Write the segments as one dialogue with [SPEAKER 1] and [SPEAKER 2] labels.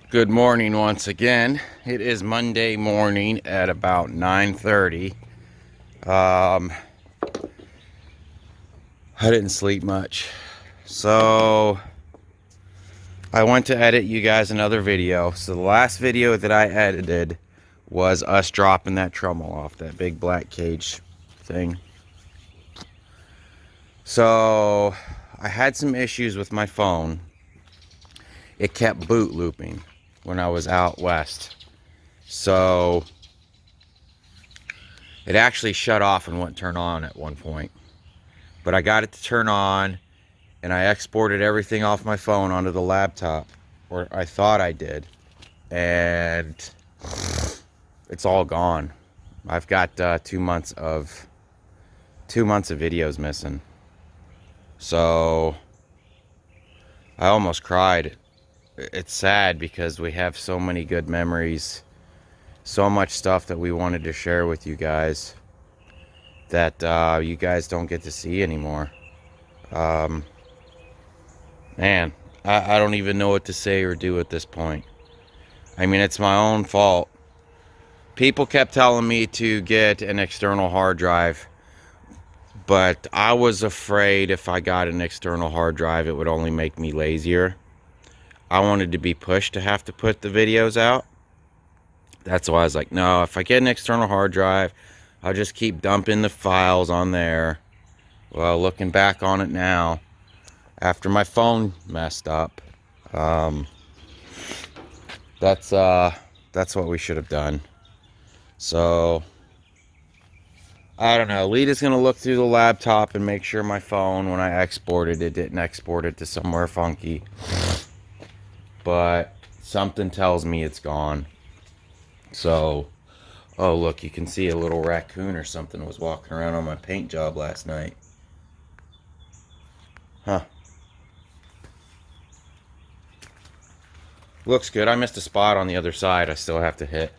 [SPEAKER 1] Good morning once again. It is Monday morning at about 9:30. I didn't sleep much. So I went to edit you guys another video. So the last video that I edited was us dropping that trommel off, that big black cage thing. So I had some issues with my phone. It kept boot looping when I was out west. So it actually shut off and wouldn't turn on at one point. But I got it to turn on, and I exported everything off my phone onto the laptop, or I thought I did, and it's all gone. I've got 2 months of videos missing. So I almost cried. It's sad because we have so many good memories, so much stuff that we wanted to share with you guys that you guys don't get to see anymore. Man, I don't even know what to say or do at this point. I mean, it's my own fault. People kept telling me to get an external hard drive, but I was afraid if I got an external hard drive, it would only make me lazier. I wanted to be pushed to have to put the videos out. That's why I was like, no, if I get an external hard drive, I'll just keep dumping the files on there. Well, looking back on it now, after my phone messed up, that's what we should have done. So I don't know. Lita's gonna look through the laptop and make sure my phone, when I exported it, didn't export it to somewhere funky. But something tells me it's gone. So, oh look, you can see a little raccoon or something was walking around on my paint job last night. Huh. Looks good. I missed a spot on the other side I still have to hit.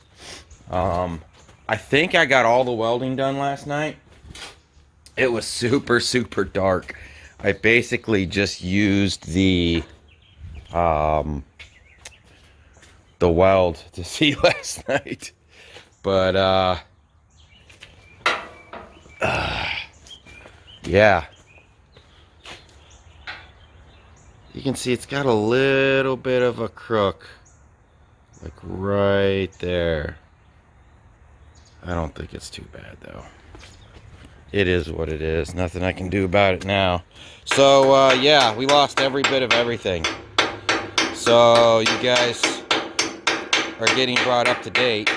[SPEAKER 1] I think I got all the welding done last night. It was super, super dark. I basically just used the weld to see last night. But, yeah. You can see it's got a little bit of a crook. Like right there. I don't think it's too bad though. It is what it is. Nothing I can do about it now. So, yeah, we lost every bit of everything. So, you guys are getting brought up to date.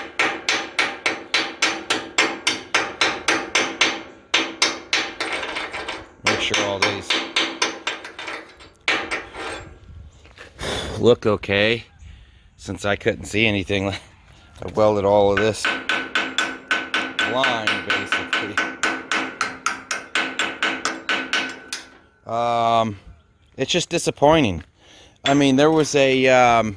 [SPEAKER 1] Make sure all these look okay. Since I couldn't see anything, I welded all of this line basically. It's just disappointing. I mean, there was a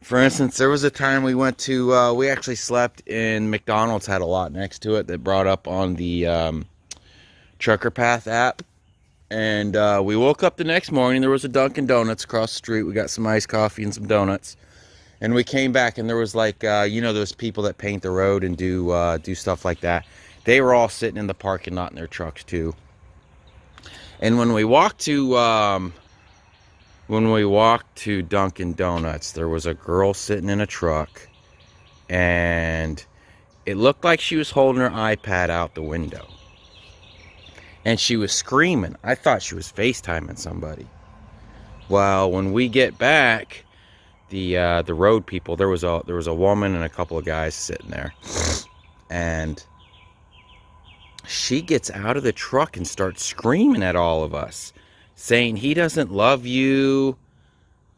[SPEAKER 1] for instance, there was a time we went to we actually slept in McDonald's, had a lot next to it that brought up on the Trucker Path app. And we woke up the next morning, there was a Dunkin' Donuts across the street. We got some iced coffee and some donuts. And we came back, and there was like, you know, those people that paint the road and do stuff like that. They were all sitting in the parking lot in their trucks too. And when we walked to Dunkin' Donuts, there was a girl sitting in a truck, and it looked like she was holding her iPad out the window. And she was screaming. I thought she was FaceTiming somebody. Well, when we get back, the road people, there was a woman and a couple of guys sitting there, and she gets out of the truck and starts screaming at all of us, saying he doesn't love you,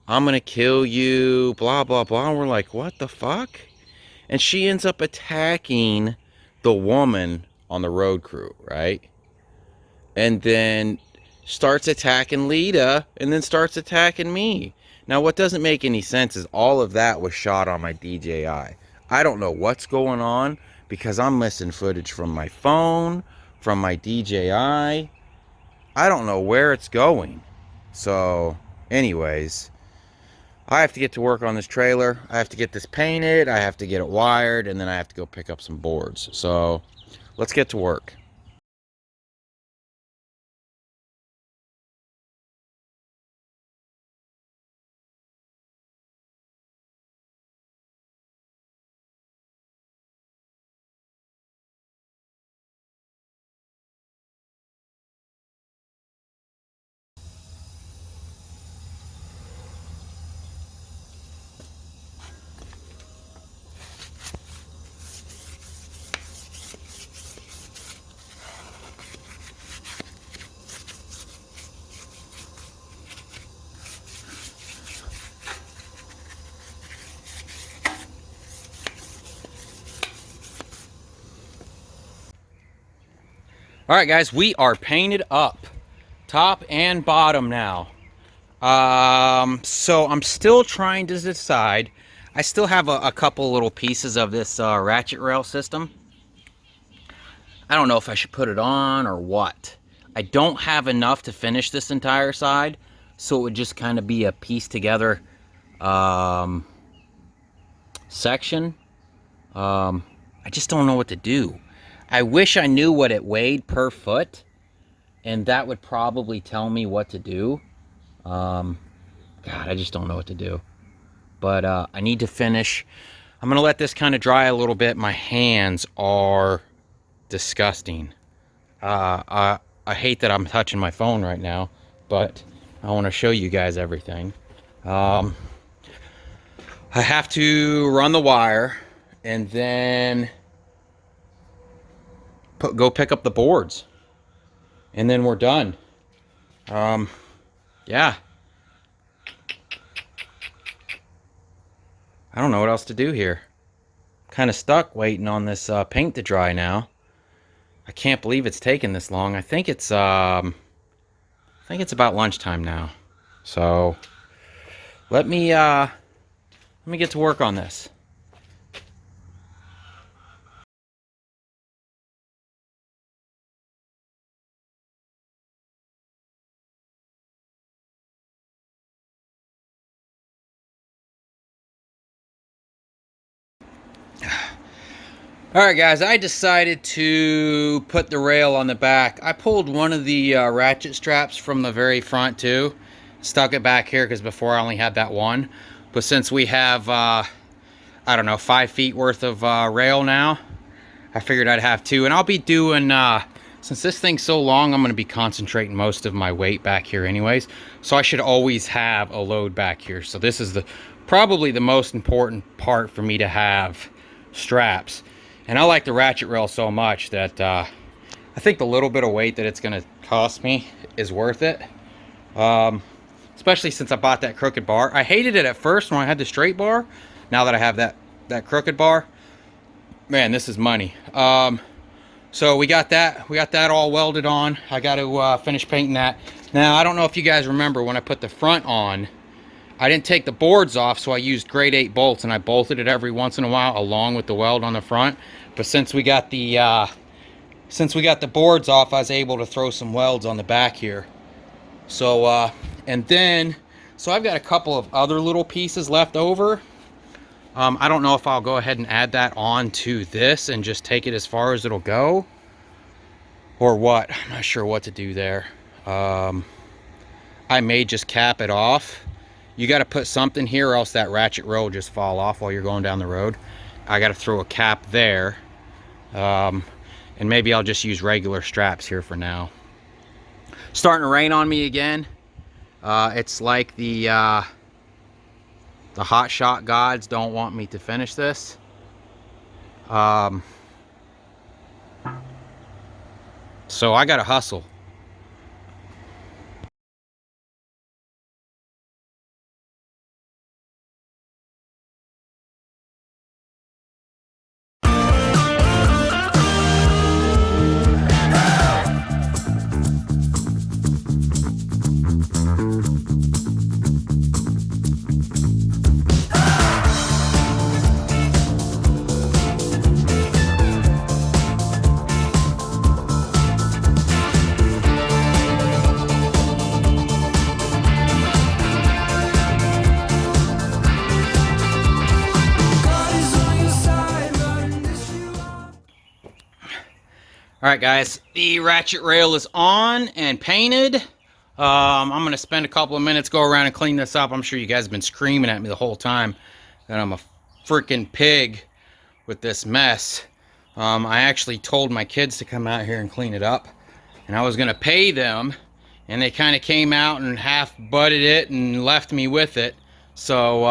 [SPEAKER 1] I'm gonna kill you, blah blah blah. And we're like, what the fuck? And she ends up attacking the woman on the road crew, right? And then starts attacking Lita, and then starts attacking me. Now, what doesn't make any sense is all of that was shot on my DJI. I don't know what's going on because I'm missing footage from my phone, from my DJI. I don't know where it's going. So, anyways, I have to get to work on this trailer. I have to get this painted. I have to get it wired, and then I have to go pick up some boards. So let's get to work. All right, guys, we are painted up, top and bottom now. So I'm still trying to decide. I still have a couple little pieces of this ratchet rail system. I don't know if I should put it on or what. I don't have enough to finish this entire side, so it would just kind of be a piece together section. I just don't know what to do. I wish I knew what it weighed per foot, and that would probably tell me what to do. God, I just don't know what to do. But I need to finish. I'm going to let this kind of dry a little bit. My hands are disgusting. I hate that I'm touching my phone right now, but I want to show you guys everything. I have to run the wire and then go pick up the boards, and then we're done. Yeah. I don't know what else to do here. Kind of stuck waiting on this paint to dry now. I can't believe it's taken this long. I think it's about lunchtime now. So let me get to work on this. Alright guys, I decided to put the rail on the back. I pulled one of the ratchet straps from the very front too. Stuck it back here because before I only had that one. But since we have, I don't know, 5 feet worth of rail now, I figured I'd have two. And I'll be doing, since this thing's so long, I'm going to be concentrating most of my weight back here anyways. So I should always have a load back here. So this is probably the most important part for me to have straps. And I like the ratchet rail so much that I think the little bit of weight that it's going to cost me is worth it. Especially since I bought that crooked bar. I hated it at first when I had the straight bar. Now that I have that crooked bar, man, this is money. So we got that all welded on. I got to finish painting that. Now, I don't know if you guys remember when I put the front on, I didn't take the boards off, so I used grade 8 bolts, and I bolted it every once in a while along with the weld on the front. But since we got the boards off, I was able to throw some welds on the back here. So and then I've got a couple of other little pieces left over. I don't know if I'll go ahead and add that on to this and just take it as far as it'll go, or what. I'm not sure what to do there. I may just cap it off. You got to put something here or else that ratchet rail will just fall off while you're going down the road. I got to throw a cap there. And maybe I'll just use regular straps here for now. Starting to rain on me again. It's like the Hotshot gods don't want me to finish this. So I got to hustle. Alright guys, the ratchet rail is on and painted. I'm going to spend a couple of minutes, go around and clean this up. I'm sure you guys have been screaming at me the whole time that I'm a freaking pig with this mess. I actually told my kids to come out here and clean it up. And I was going to pay them. And they kind of came out and half butted it and left me with it. So,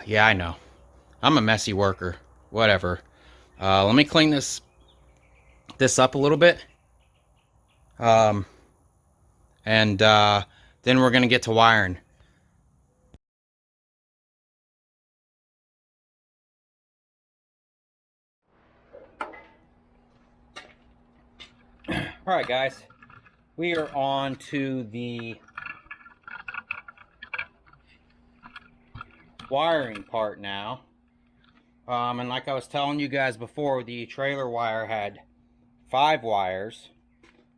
[SPEAKER 1] yeah, I know. I'm a messy worker. Whatever. Let me clean this up a little bit. And then we're going to get to wiring. Alright guys, we are on to the wiring part now. And like I was telling you guys before, the trailer wire had 5 wires.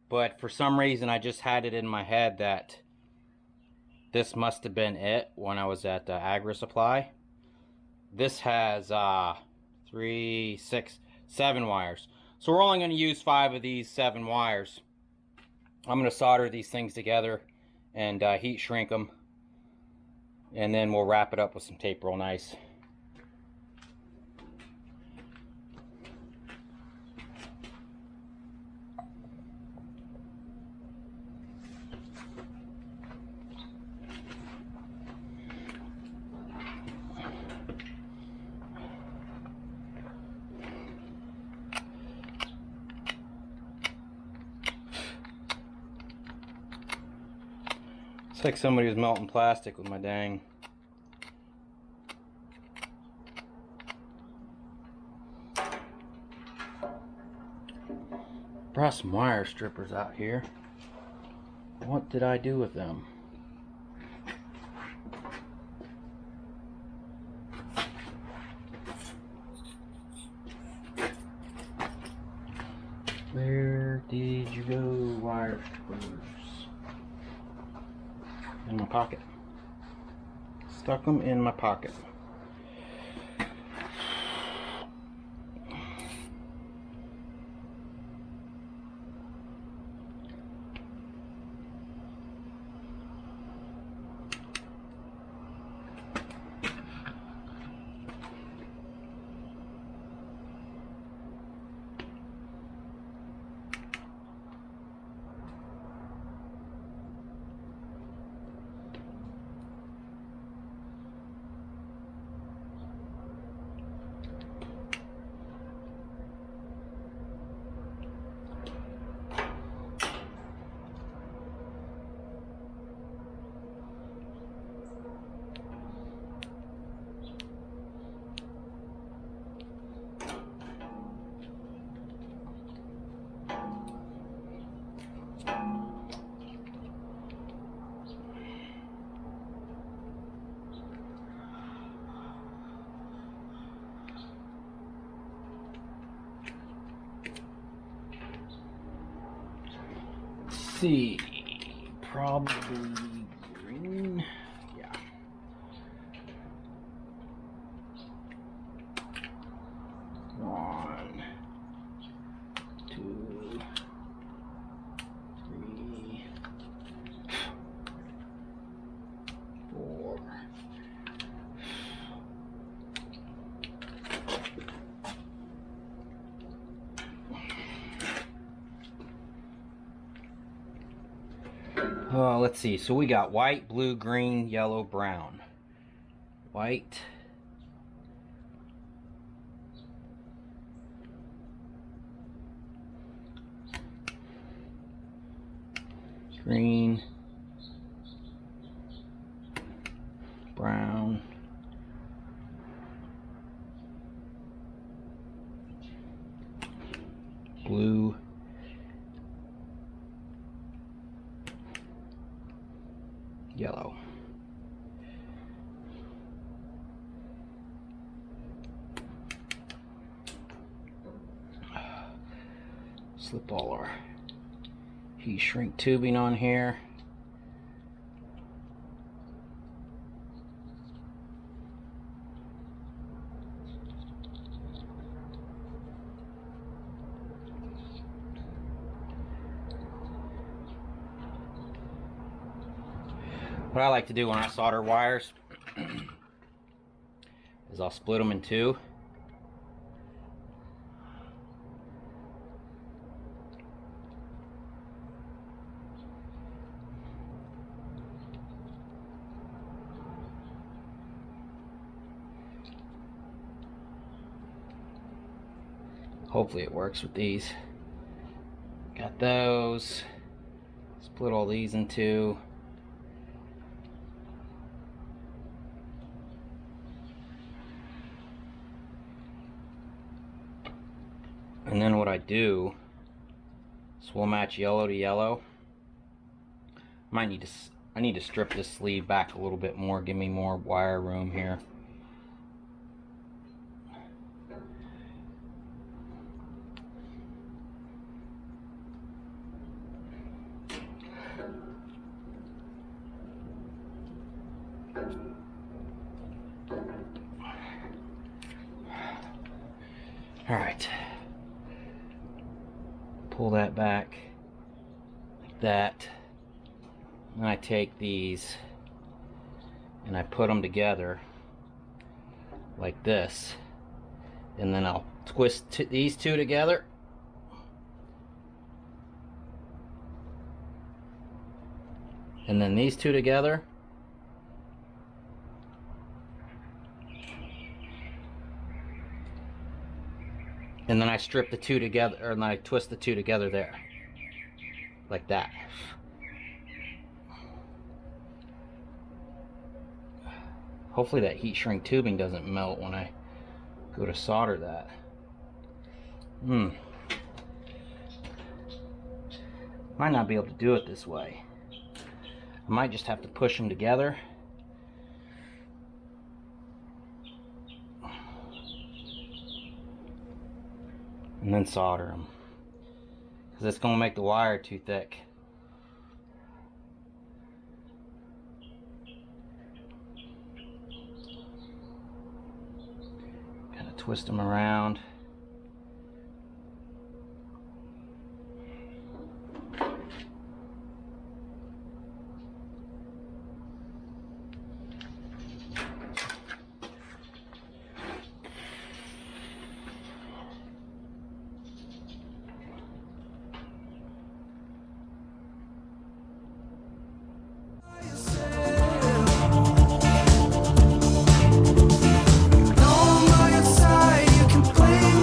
[SPEAKER 1] But for some reason I just had it in my head that this must have been it when I was at the Agri Supply. This has 3, 6, 7 wires. So we're only going to use 5 of these 7 wires. I'm going to solder these things together and heat shrink them. And then we'll wrap it up with some tape real nice. It's like somebody was melting plastic with my dang. Brought some wire strippers out here. What did I do with them? Where did you go, wire strippers? In my pocket. Stuck them in my pocket. See, probably green. Yeah. One, two, three, 4. Let's see. So we got white, blue, green, yellow, brown. White. Green. Brown. Blue. Yellow. Slip all our heat shrink tubing on here. What I like to do when I solder wires is I'll split them in two. Hopefully it works with these. Got those. Split all these in two. And then what I do is we'll match yellow to yellow. I need to strip this sleeve back a little bit more, give me more wire room here. All right, pull that back like that. And I take these and I put them together like this, and then I'll twist these two together, and then these two together, and then I strip the two together, or then I twist the two together there, like that. Hopefully that heat shrink tubing doesn't melt when I go to solder that. Might not be able to do it this way. I might just have to push them together. And then solder them, because it's going to make the wire too thick. Kind of twist them around.
[SPEAKER 2] No one by your side, you can play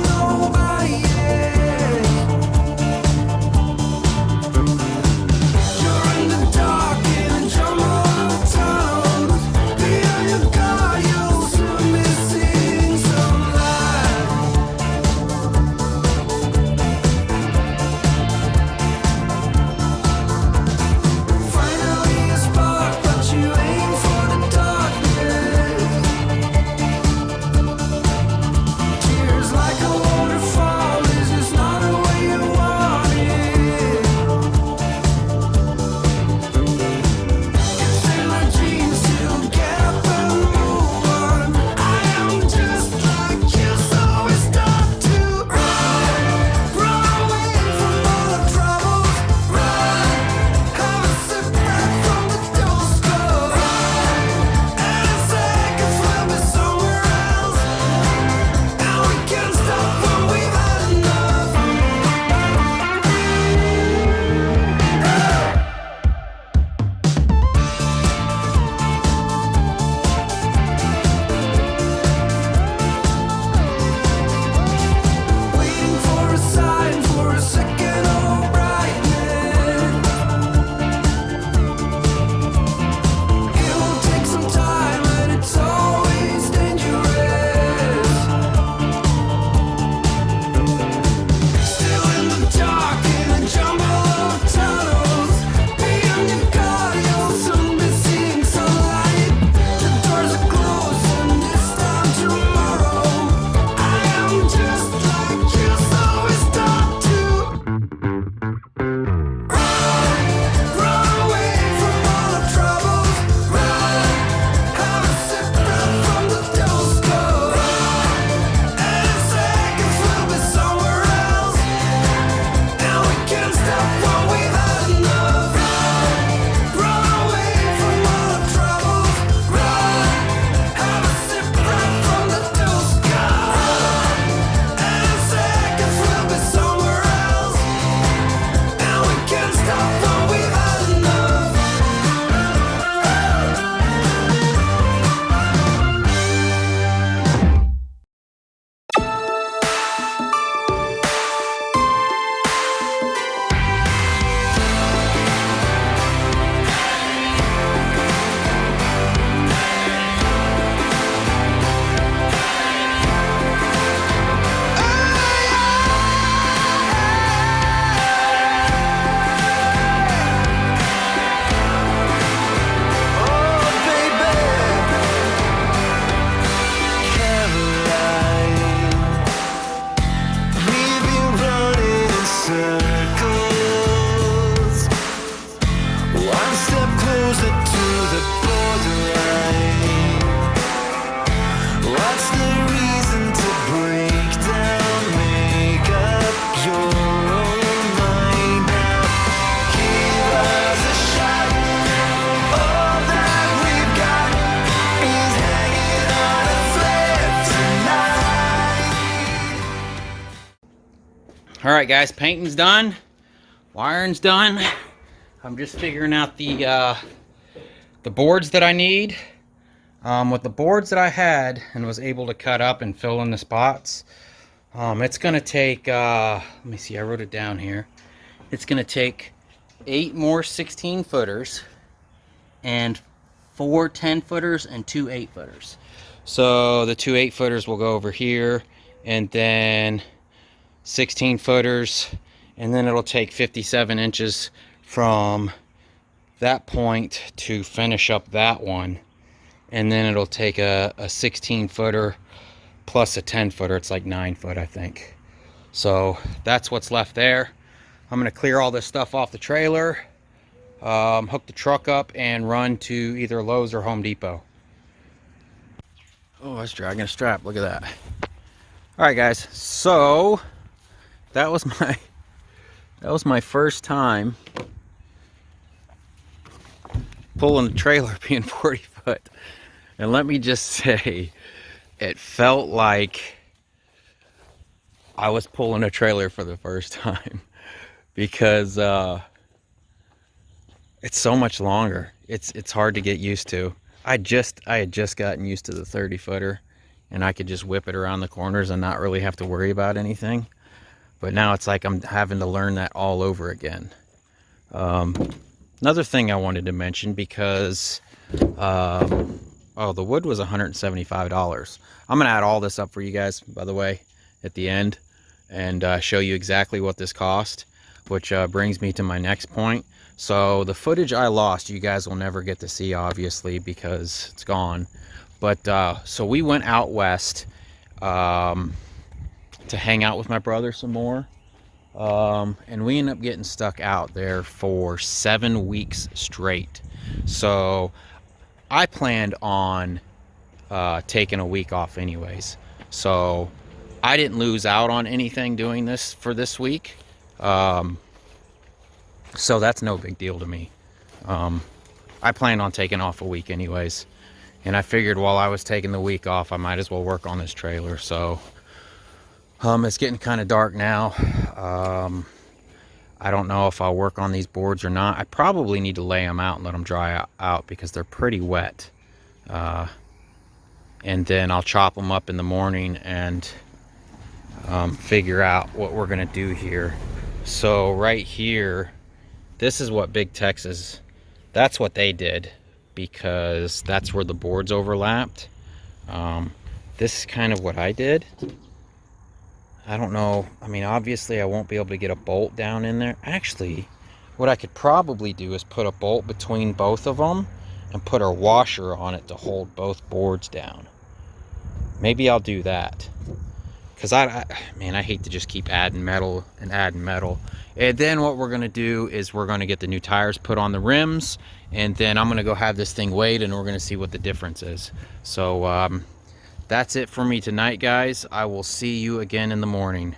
[SPEAKER 1] right, guys, painting's done, wiring's done. I'm just figuring out the boards that I need. With the boards that I had and was able to cut up and fill in the spots, it's gonna take, let me see, I wrote it down here. It's gonna take 8 more 16 footers and 4 10 footers and 2 8 footers. So the 2 8 footers will go over here, and then 16 footers, and then it'll take 57 inches from that point to finish up that one. And then it'll take a 16 footer plus a 10 footer. It's like 9 foot, I think. So that's what's left there. I'm gonna clear all this stuff off the trailer, hook the truck up, and run to either Lowe's or Home Depot. Oh, I was dragging a strap. Look at that. All right, guys. So that was my first time pulling the trailer being 40 foot. And let me just say, it felt like I was pulling a trailer for the first time, because it's so much longer. It's hard to get used to. I had just gotten used to the 30 footer, and I could just whip it around the corners and not really have to worry about anything. But now it's like I'm having to learn that all over again. Another thing I wanted to mention, because oh, the wood was $175. I'm gonna add all this up for you guys, by the way, at the end, and show you exactly what this cost, which brings me to my next point. So the footage I lost, you guys will never get to see, obviously, because it's gone. But so we went out west to hang out with my brother some more, and we ended up getting stuck out there for 7 weeks straight. So I planned on taking a week off anyways, so I didn't lose out on anything doing this for this week. So that's no big deal to me. I planned on taking off a week anyways, and I figured while I was taking the week off, I might as well work on this trailer. So it's getting kind of dark now. I don't know if I'll work on these boards or not. I probably need to lay them out and let them dry out because they're pretty wet. And then I'll chop them up in the morning and figure out what we're gonna do here. So right here, this is what Big Texas, that's what they did, because that's where the boards overlapped. This is kind of what I did. I don't know, I mean, obviously I won't be able to get a bolt down in there. Actually, what I could probably do is put a bolt between both of them and put a washer on it to hold both boards down. Maybe I'll do that, because man, I hate to just keep adding metal and adding metal. And then what we're going to do is we're going to get the new tires put on the rims, and then I'm going to go have this thing weighed, and we're going to see what the difference is. So that's it for me tonight, guys. I will see you again in the morning.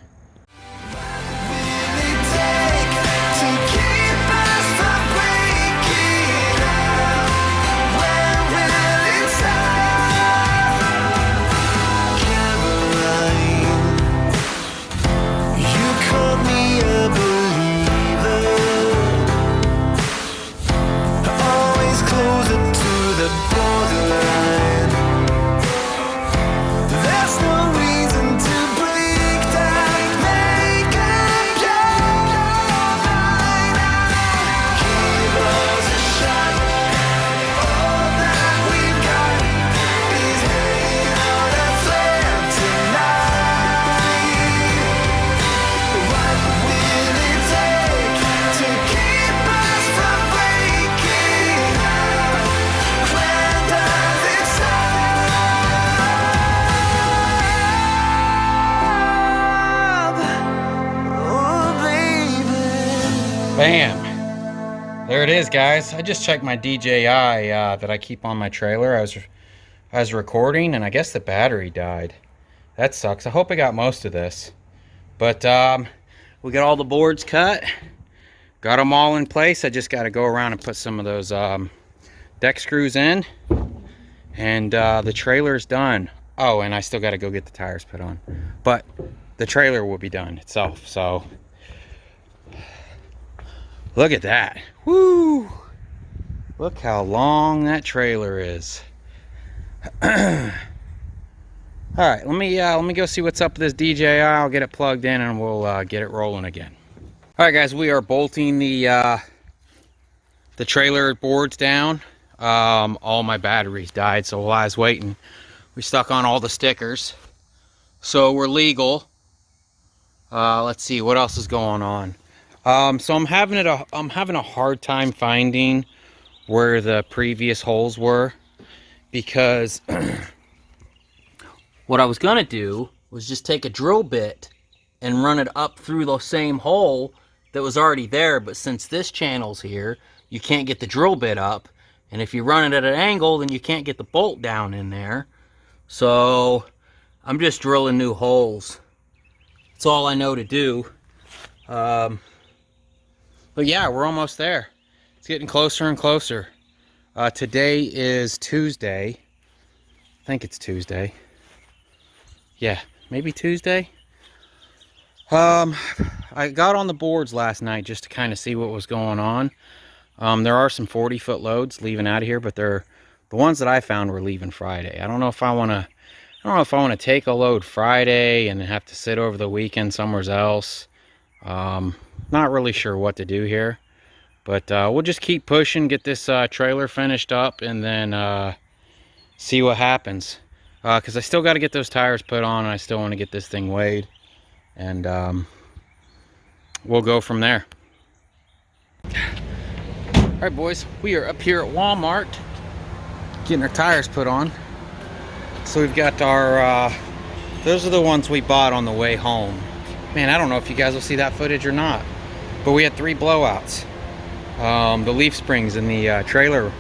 [SPEAKER 1] Bam! There it is, guys. I just checked my DJI that I keep on my trailer. I was recording, and I guess the battery died. That sucks. I hope I got most of this. But we got all the boards cut. Got them all in place. I just got to go around and put some of those deck screws in. And the trailer's done. Oh, and I still got to go get the tires put on. But the trailer will be done itself. So Look at that. Woo! Look how long that trailer is. All right, let me go see what's up with this DJI. I'll get it plugged in and we'll get it rolling again. All right, guys, we are bolting the trailer boards down. All my batteries died, so while I was waiting, we stuck on all the stickers. So we're legal. Let's see what else is going on. So I'm having a hard time finding where the previous holes were, because what I was gonna do was just take a drill bit and run it up through the same hole that was already there, but since this channel's here, you can't get the drill bit up, and if you run it at an angle, then you can't get the bolt down in there. So I'm just drilling new holes. That's all I know to do. But yeah, we're almost there. It's getting closer and closer. Today is Tuesday. I think it's Tuesday. Yeah, maybe Tuesday. I got on the boards last night just to kind of see what was going on. There are some 40-foot loads leaving out of here, but the ones that I found were leaving Friday. I don't know if I want to take a load Friday and have to sit over the weekend somewhere else. Not really sure what to do here, but we'll just keep pushing, get this trailer finished up, and then see what happens. Because I still got to get those tires put on, and I still want to get this thing weighed, and we'll go from there. All right, boys, we are up here at Walmart getting our tires put on. So we've got our those are the ones we bought on the way home. Man, I don't know if you guys will see that footage or not, but we had 3 blowouts. The leaf springs in the trailer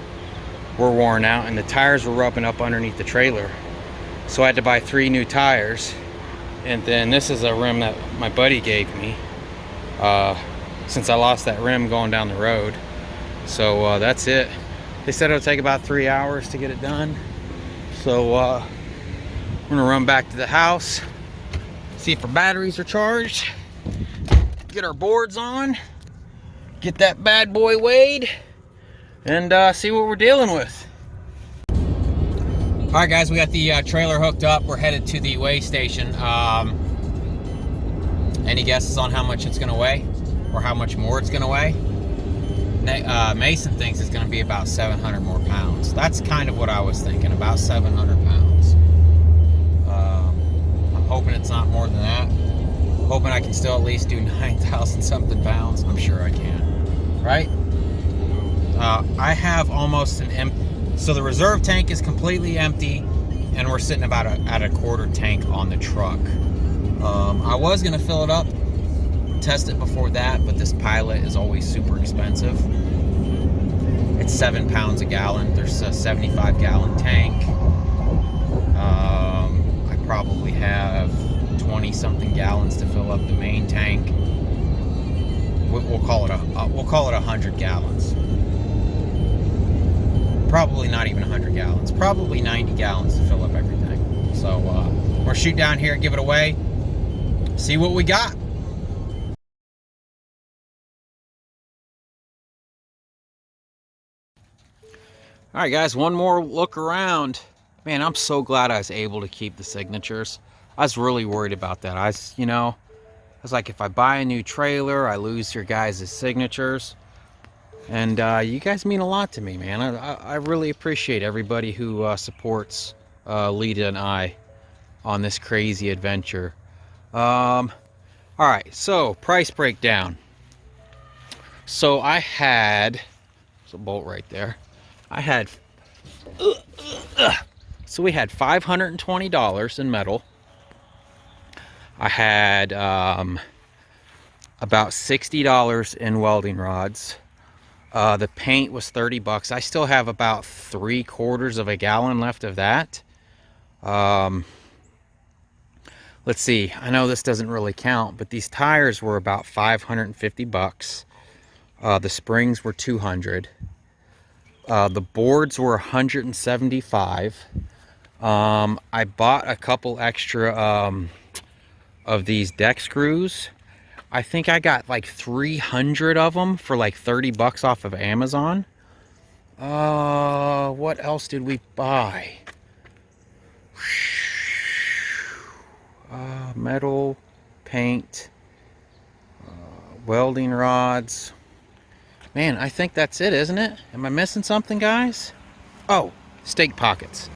[SPEAKER 1] were worn out, and the tires were rubbing up underneath the trailer. So I had to buy 3 new tires. And then this is a rim that my buddy gave me, since I lost that rim going down the road. So that's it. They said it'll take about 3 hours to get it done. So we're gonna run back to the house, see if our batteries are charged, get our boards on, get that bad boy weighed, and see what we're dealing with. All right, guys, we got the trailer hooked up. We're headed to the weigh station. Any guesses on how much it's gonna weigh, or how much more it's gonna weigh? Mason thinks it's gonna be about 700 more pounds. That's kind of what I was thinking, about 700 pounds. I'm hoping it's not more than that. Hoping I can still at least do 9,000 something pounds. I'm sure I can, right? I have almost an empty, so the reserve tank is completely empty, and we're sitting about at a quarter tank on the truck. I was gonna fill it up, test it before that, but this Pilot is always super expensive. It's 7 pounds a gallon. There's a 75-gallon tank. I probably have 20-something gallons to fill up the main tank. We'll call it 100 gallons. Probably not even 100 gallons. Probably 90 gallons to fill up everything. So we'll shoot down here, give it away, see what we got. All right, guys, one more look around. Man, I'm so glad I was able to keep the signatures. I was really worried about that. I was like, if I buy a new trailer, I lose your guys' signatures. And you guys mean a lot to me, man. I really appreciate everybody who supports Lita and I on this crazy adventure. All right, so price breakdown. So I had, there's a bolt right there. So we had $520 in metal. I had about $60 in welding rods. The paint was $30. I still have about 3/4 of a gallon left of that. Let's see. I know this doesn't really count, but these tires were about $550. The springs were $200. The boards were $175. I bought a couple extra of these deck screws. I think I got like 300 of them for like 30 bucks off of Amazon. What else did we buy? Metal, paint, welding rods. Man, I think that's it, isn't it? Am I missing something, guys? Oh, steak pockets.